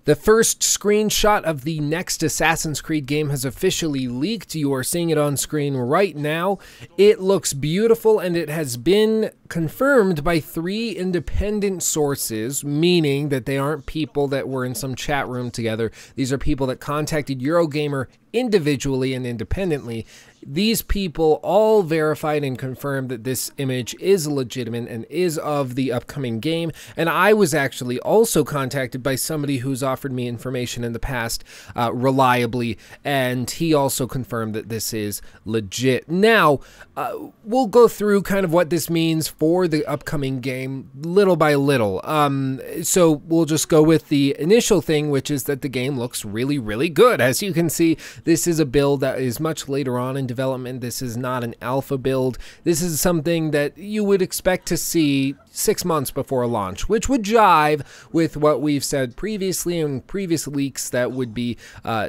The first screenshot of the next Assassin's Creed game has officially leaked. You are seeing it on screen right now. It looks beautiful, and it has been confirmed by 3 independent sources, meaning that they aren't people that were in some chat room together. These are people that contacted Eurogamer individually and independently. These people all verified and confirmed that this image is legitimate and is of the upcoming game. And I was actually also contacted by somebody who's offered me information in the past reliably, and he also confirmed that this is legit. Now, we'll go through kind of what this means for the upcoming game little by little. So we'll just go with the initial thing, which is that the game looks really, really good. As you can see, this is a build that is much later on in development. This is not an alpha build. This is something that you would expect to see 6 months before launch, which would jive with what we've said previously in previous leaks that would be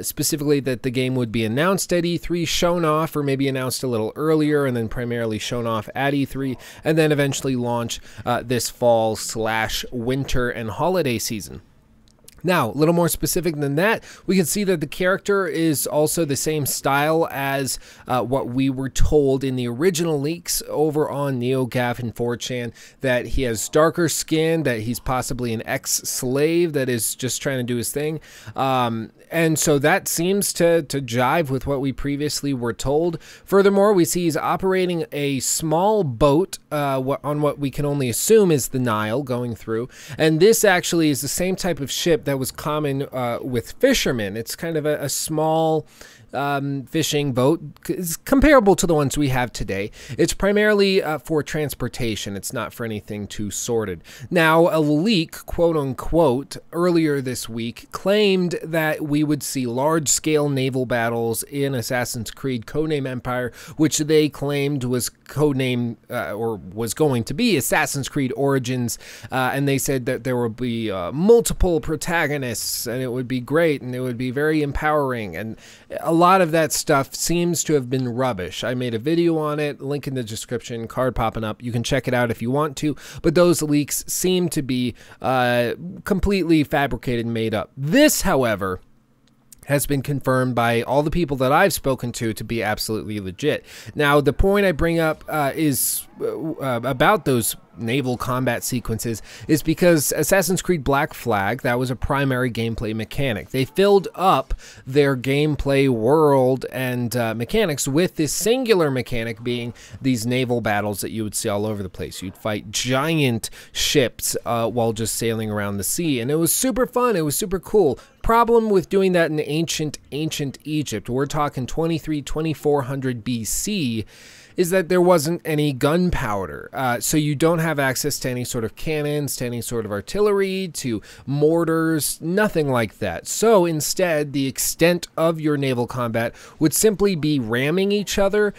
specifically that the game would be announced at E3, shown off, or maybe announced a little earlier and then primarily shown off at E3, and then eventually launch this fall/winter and holiday season. Now, a little more specific than that, we can see that the character is also the same style as what we were told in the original leaks over on NeoGAF and 4chan, that he has darker skin, that he's possibly an ex-slave that is just trying to do his thing. And so that seems to jive with what we previously were told. Furthermore, we see he's operating a small boat on what we can only assume is the Nile going through. And this actually is the same type of ship that was common with fishermen. It's kind of a small fishing boat. It's comparable to the ones we have today. It's primarily for transportation. It's not for anything too sordid. Now, a leak, quote unquote, earlier this week claimed that we would see large-scale naval battles in Assassin's Creed Codename Empire, which they claimed was codename or was going to be Assassin's Creed Origins, and they said that there would be multiple protagonists, and it would be great, and it would be very empowering, and a lot of that stuff seems to have been rubbish. I made a video on it, link in the description, card popping up. You can check it out if you want to, but those leaks seem to be completely fabricated and made up. This, however, has been confirmed by all the people that I've spoken to be absolutely legit. Now, the point I bring up is about those naval combat sequences is because Assassin's Creed Black Flag, that was a primary gameplay mechanic. They filled up their gameplay world and mechanics with this singular mechanic being these naval battles that you would see all over the place. You'd fight giant ships while just sailing around the sea, and it was super fun. It was super cool. Problem with doing that in ancient Egypt, we're talking 2400 BC, is that there wasn't any gunpowder. So you don't have access to any sort of cannons, to any sort of artillery, to mortars, nothing like that. So instead, the extent of your naval combat would simply be ramming each other,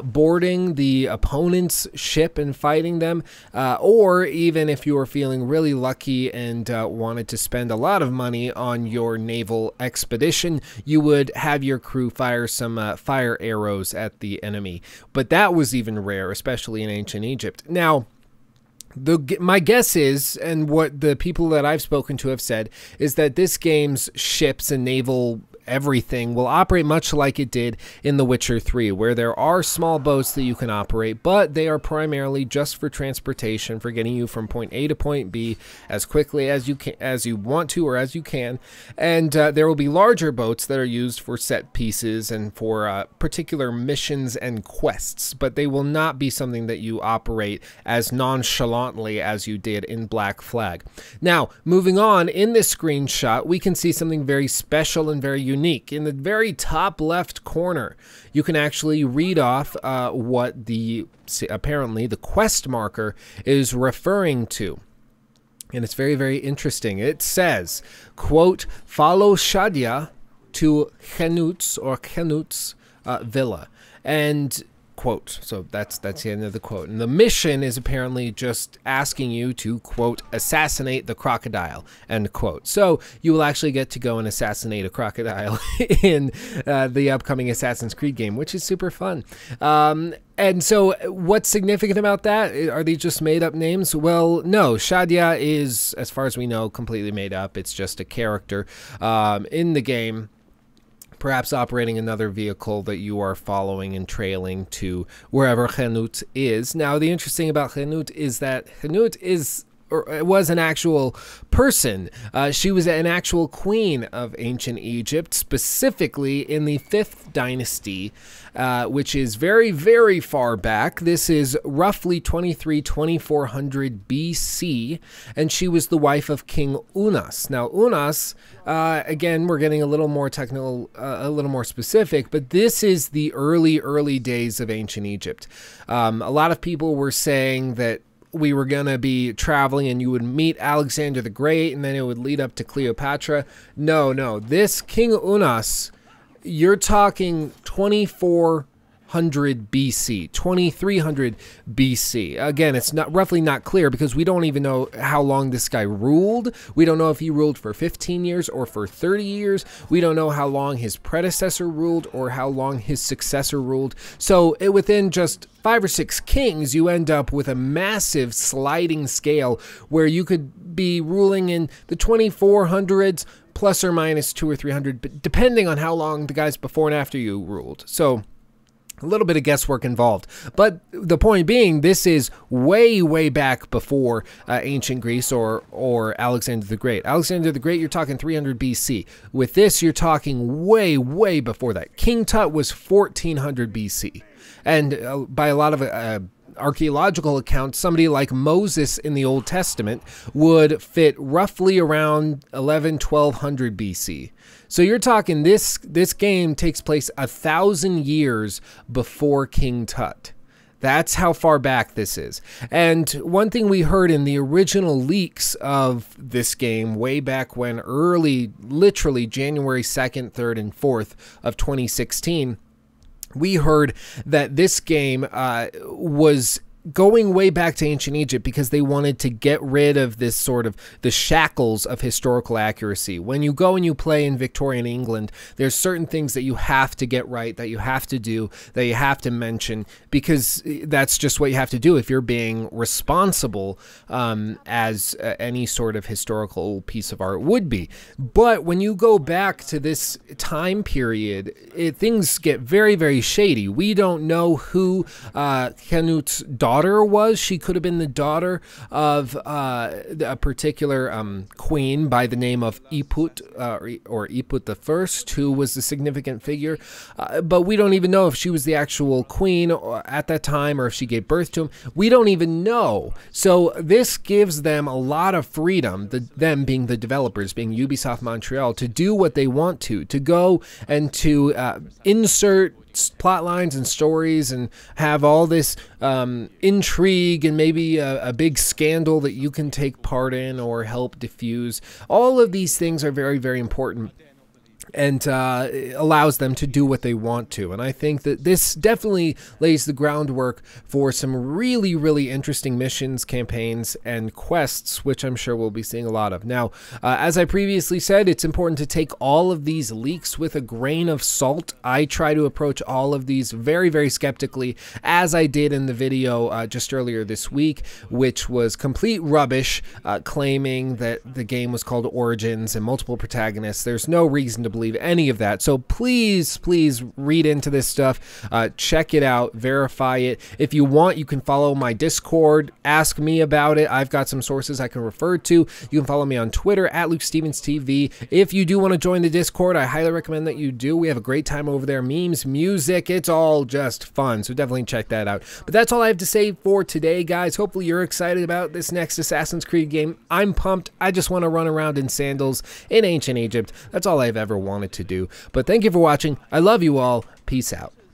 boarding the opponent's ship and fighting them, or even if you were feeling really lucky and wanted to spend a lot of money on your naval expedition, you would have your crew fire some fire arrows at the enemy. But that was even rare, especially in ancient Egypt. Now, my guess is, and what the people that I've spoken to have said, is that this game's ships and naval everything will operate much like it did in The Witcher 3, where there are small boats that you can operate, but they are primarily just for transportation, for getting you from point A to point B as quickly as you can, as you want to, or as you can. And there will be larger boats that are used for set pieces and for particular missions and quests, but they will not be something that you operate as nonchalantly as you did in Black Flag. Now, moving on, in this screenshot, we can see something very special and very unique. In the very top left corner, you can actually read off what apparently the quest marker is referring to. And it's very, very interesting. It says, quote, follow Shadia to Khenut's villa. And quote. So that's the end of the quote. And the mission is apparently just asking you to, quote, assassinate the crocodile, end quote. So you will actually get to go and assassinate a crocodile in the upcoming Assassin's Creed game, which is super fun. And so what's significant about that? Are they just made up names? Well, no. Shadia is, as far as we know, completely made up. It's just a character in the game, perhaps operating another vehicle that you are following and trailing to wherever Henout is. Now, the interesting about Henout is that Henout was an actual person. She was an actual queen of ancient Egypt, specifically in the 5th dynasty, which is very, very far back. This is roughly 2400 BC, and she was the wife of King Unas. Now, Unas, again, we're getting a little more technical, a little more specific, but this is the early days of ancient Egypt. A lot of people were saying that we were going to be traveling and you would meet Alexander the Great and then it would lead up to Cleopatra. No. This King Unas, you're talking 2400 BC, 2300 BC. Again, it's roughly not clear because we don't even know how long this guy ruled. We don't know if he ruled for 15 years or for 30 years. We don't know how long his predecessor ruled or how long his successor ruled. So within just 5 or 6 kings, you end up with a massive sliding scale where you could be ruling in the 2400s plus or minus 200 or 300, but depending on how long the guys before and after you ruled. So a little bit of guesswork involved. But the point being, this is way back before ancient Greece or Alexander the Great. Alexander the Great, you're talking 300 BC. With this, you're talking way before that. King Tut was 1400 BC. And by a lot of archaeological accounts, somebody like Moses in the Old Testament would fit roughly around 1200 BC. So you're talking this game takes place 1,000 years before King Tut. That's how far back this is. And one thing we heard in the original leaks of this game way back when, literally January 2nd, 3rd, and 4th of 2016, we heard that this game was going way back to ancient Egypt because they wanted to get rid of this sort of the shackles of historical accuracy. When you go and you play in Victorian England, there's certain things that you have to get right, that you have to do, that you have to mention, because that's just what you have to do if you're being responsible as any sort of historical piece of art would be. But when you go back to this time period, things get very shady. We don't know who Henout's daughter was. She could have been the daughter of a particular queen by the name of Iput or Iput I, who was a significant figure. But we don't even know if she was the actual queen at that time or if she gave birth to him. We don't even know. So this gives them a lot of freedom, them being the developers, being Ubisoft Montreal, to do what they want to go and to insert plot lines and stories and have all this intrigue and maybe a big scandal that you can take part in or help diffuse. All of these things are very important and allows them to do what they want to. And I think that this definitely lays the groundwork for some really interesting missions, campaigns, and quests, which I'm sure we'll be seeing a lot of. Now, as I previously said, it's important to take all of these leaks with a grain of salt. I try to approach all of these very skeptically, as I did in the video just earlier this week, which was complete rubbish, claiming that the game was called Origins and multiple protagonists. There's no reason to believe any of that. So please read into this stuff, check it out, verify it. If you want, you can follow my Discord, ask me about it. I've got some sources I can refer to. You can follow me on Twitter at LukeStevensTV. If you do want to join the Discord, I highly recommend that you do. We have a great time over there. Memes, music, it's all just fun. So definitely check that out. But that's all I have to say for today, guys. Hopefully you're excited about this next Assassin's Creed game. I'm pumped. I just want to run around in sandals in ancient Egypt. That's all I've ever wanted to do. But thank you for watching. I love you all. Peace out.